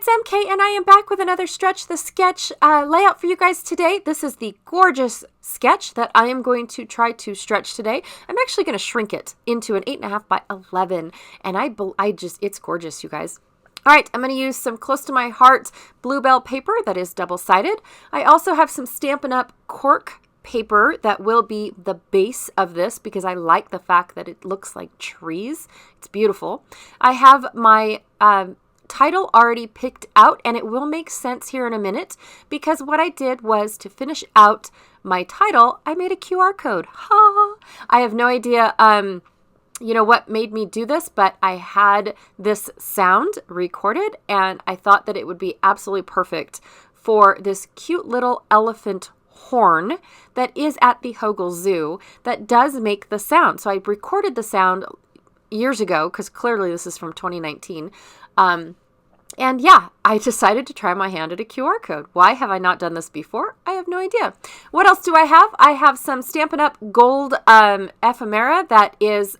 it's MK, and I am back with another Stretch the Sketch layout for you guys today. This is the gorgeous sketch that I am going to try to stretch today. I'm actually going to shrink it into an 8.5 by 11, and it's gorgeous, you guys. All right, I'm going to use some close to my heart Bluebell paper that is double-sided. I also have some Stampin' Up! Cork paper that will be the base of this because I like the fact that it looks like trees. It's beautiful. I have my title already picked out, and it will make sense here in a minute because what I did was to finish out my title, I made a QR code. Ha! I have no idea what made me do this, but I had this sound recorded and I thought that it would be absolutely perfect for this cute little elephant horn that is at the Hogle Zoo that does make the sound. So I recorded the sound years ago because clearly this is from 2019. And yeah, I decided to try my hand at a QR code. Why have I not done this before? I have no idea. What else do I have? I have some Stampin' Up! Gold ephemera that is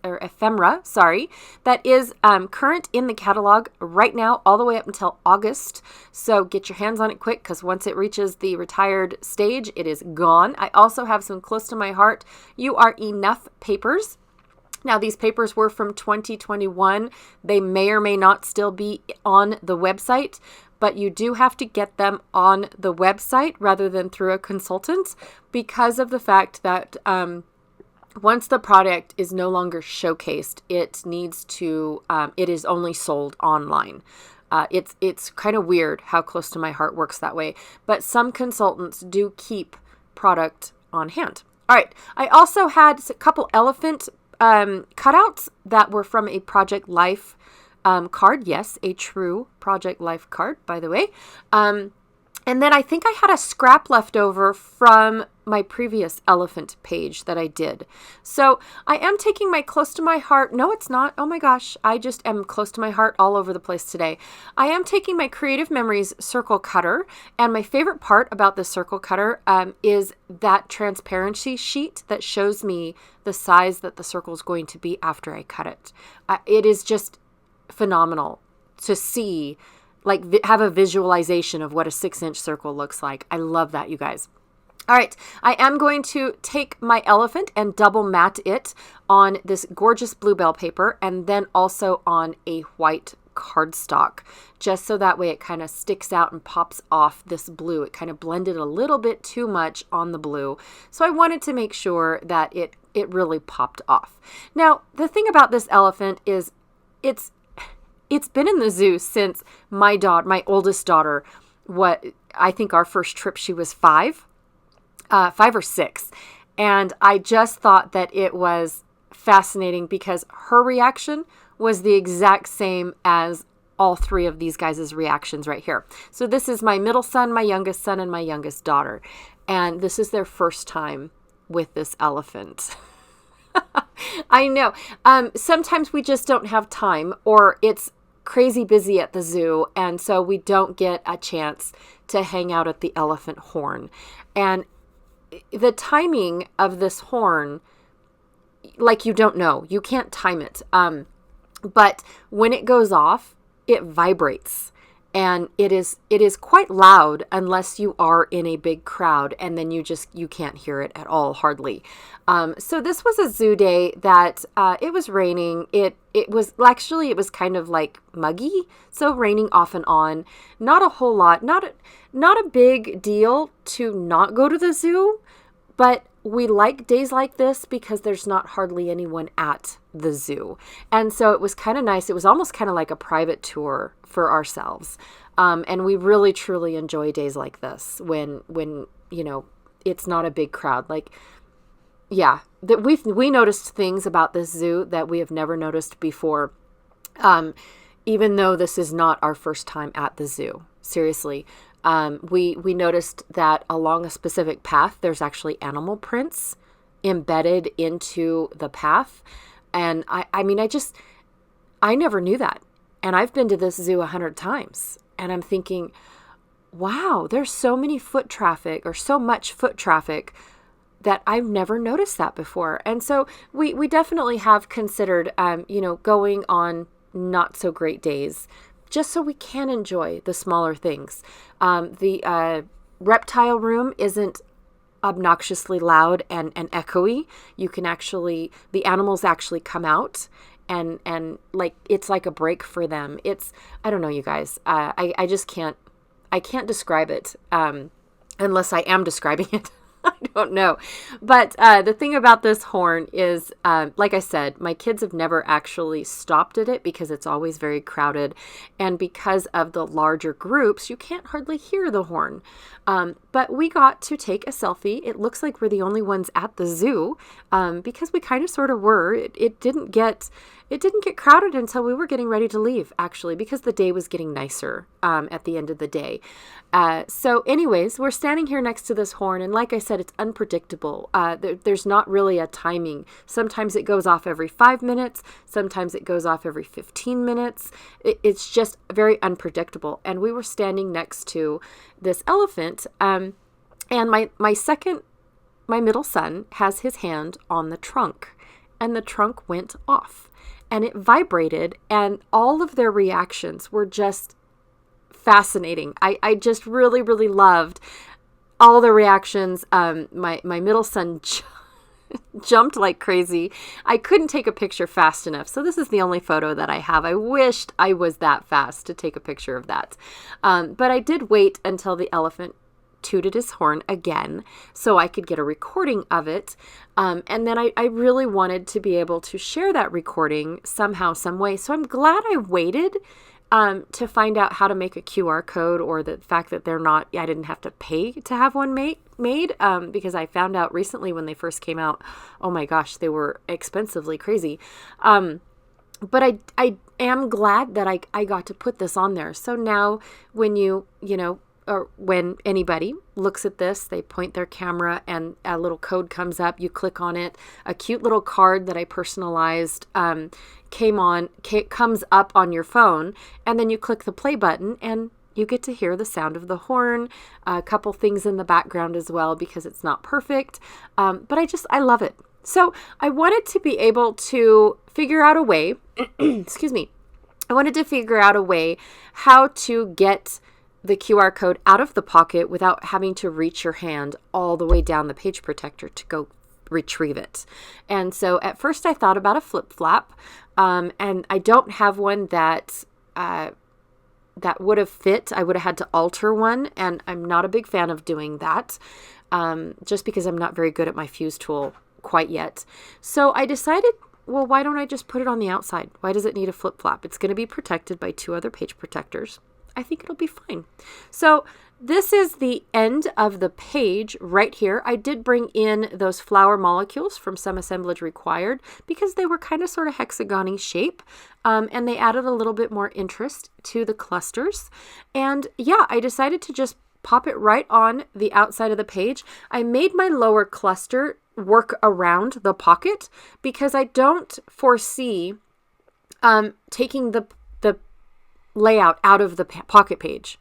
current in the catalog right now all the way up until August. So get your hands on it quick because once it reaches the retired stage, it is gone. I also have some close to my heart You Are Enough papers. Now, these papers were from 2021. They may or may not still be on the website, but you do have to get them on the website rather than through a consultant because of the fact that once the product is no longer showcased, it is only sold online. It's kind of weird how Close to My Heart works that way, but some consultants do keep product on hand. All right, I also had a couple elephant cutouts that were from a Project Life card. Yes, a true Project Life card, by the way. And then I think I had a scrap left over from my previous elephant page that I did. So I am taking my close to my heart. No, it's not. Oh my gosh. I just am close to my heart all over the place today. I am taking my Creative Memories circle cutter. And my favorite part about the circle cutter is that transparency sheet that shows me the size that the circle is going to be after I cut it. It is just phenomenal to see, have a visualization of what a 6-inch circle looks like. I love that, you guys. All right, I am going to take my elephant and double matte it on this gorgeous Bluebell paper and then also on a white cardstock, just so that way it kind of sticks out and pops off this blue. It kind of blended a little bit too much on the blue, so I wanted to make sure that it really popped off. Now, the thing about this elephant is it's been in the zoo since my oldest daughter, I think our first trip she was 5 or 6. And I just thought that it was fascinating because her reaction was the exact same as all 3 of these guys' reactions right here. So this is my middle son, my youngest son, and my youngest daughter. And this is their first time with this elephant. I know. Sometimes we just don't have time, or it's crazy busy at the zoo, and so we don't get a chance to hang out at the elephant horn. And the timing of this horn, you don't know. You can't time it. But when it goes off, it vibrates. And it is quite loud unless you are in a big crowd, and then you can't hear it at all, hardly. So this was a zoo day that it was raining. It was kind of like muggy, so raining off and on. Not a whole lot. Not a big deal to not go to the zoo, but we like days like this because there's not hardly anyone at the zoo. And so it was kind of nice. It was almost kind of like a private tour for ourselves. And we really, truly enjoy days like this when it's not a big crowd. That we noticed things about this zoo that we have never noticed before. Even though this is not our first time at the zoo. Seriously. We noticed that along a specific path, there's actually animal prints embedded into the path. And I never knew that. And I've been to this zoo 100 times. And I'm thinking, wow, there's so much foot traffic that I've never noticed that before. And so we definitely have considered, going on not so great days just so we can enjoy the smaller things. The reptile room isn't obnoxiously loud and echoey. You can actually, the animals actually come out and like, it's like a break for them. I don't know, you guys, I just I can't describe it, unless I am describing it. I don't know. But the thing about this horn is, like I said, my kids have never actually stopped at it because it's always very crowded. And because of the larger groups, you can't hardly hear the horn. But we got to take a selfie. It looks like we're the only ones at the zoo, because we kind of sort of were. It didn't get crowded until we were getting ready to leave, actually, because the day was getting nicer at the end of the day. So anyways, we're standing here next to this horn, and like I said, it's unpredictable. There's not really a timing. Sometimes it goes off every 5 minutes. Sometimes it goes off every 15 minutes. It's just very unpredictable. And we were standing next to this elephant, and my middle son has his hand on the trunk, and the trunk went off. And it vibrated, and all of their reactions were just fascinating. I just really, really loved all the reactions. My middle son jumped like crazy. I couldn't take a picture fast enough, so this is the only photo that I have. I wished I was that fast to take a picture of that. But I did wait until the elephant tooted his horn again so I could get a recording of it. And then I really wanted to be able to share that recording somehow, some way. So I'm glad I waited to find out how to make a QR code, or the fact that I didn't have to pay to have one made, because I found out recently when they first came out, oh my gosh, they were expensively crazy. But I am glad that I got to put this on there. So now when or when anybody looks at this, they point their camera and a little code comes up. You click on it. A cute little card that I personalized comes up on your phone, and then you click the play button and you get to hear the sound of the horn, a couple things in the background as well, because it's not perfect. But I love it. So I wanted to be able to figure out a way, excuse me. I wanted to figure out a way how to get the QR code out of the pocket without having to reach your hand all the way down the page protector to go retrieve it. And so at first I thought about a flip flap, and I don't have one that would have fit. I would have had to alter one, and I'm not a big fan of doing that, just because I'm not very good at my fuse tool quite yet. So I decided, well, why don't I just put it on the outside? Why does it need a flip flap? It's going to be protected by 2 other page protectors. I think it'll be fine. So this is the end of the page right here. I did bring in those flower molecules from Some Assemblage Required because they were kind of sort of hexagon-y shape, and they added a little bit more interest to the clusters. And yeah, I decided to just pop it right on the outside of the page. I made my lower cluster work around the pocket because I don't foresee taking the layout out of the pocket page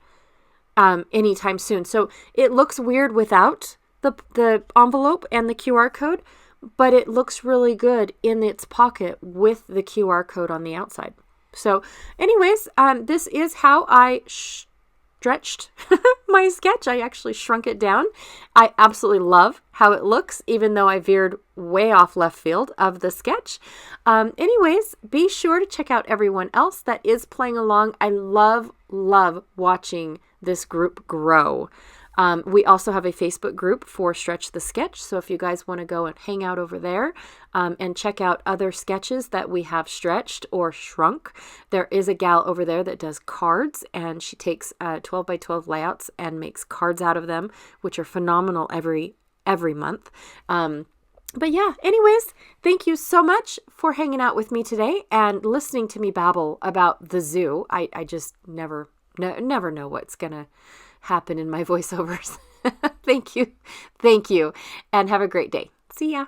anytime soon. So it looks weird without the envelope and the QR code, but it looks really good in its pocket with the QR code on the outside. So anyways, this is how I stretched my sketch. I actually shrunk it down. I absolutely love how it looks, even though I veered way off left field of the sketch. Anyways, be sure to check out everyone else that is playing along. I love watching this group grow. We also have a Facebook group for Stretch the Sketch. So if you guys want to go and hang out over there and check out other sketches that we have stretched or shrunk, there is a gal over there that does cards, and she takes 12 by 12 layouts and makes cards out of them, which are phenomenal every month. But yeah, anyways, thank you so much for hanging out with me today and listening to me babble about the zoo. I just never know what's going to happen in my voiceovers. Thank you. And have a great day. See ya.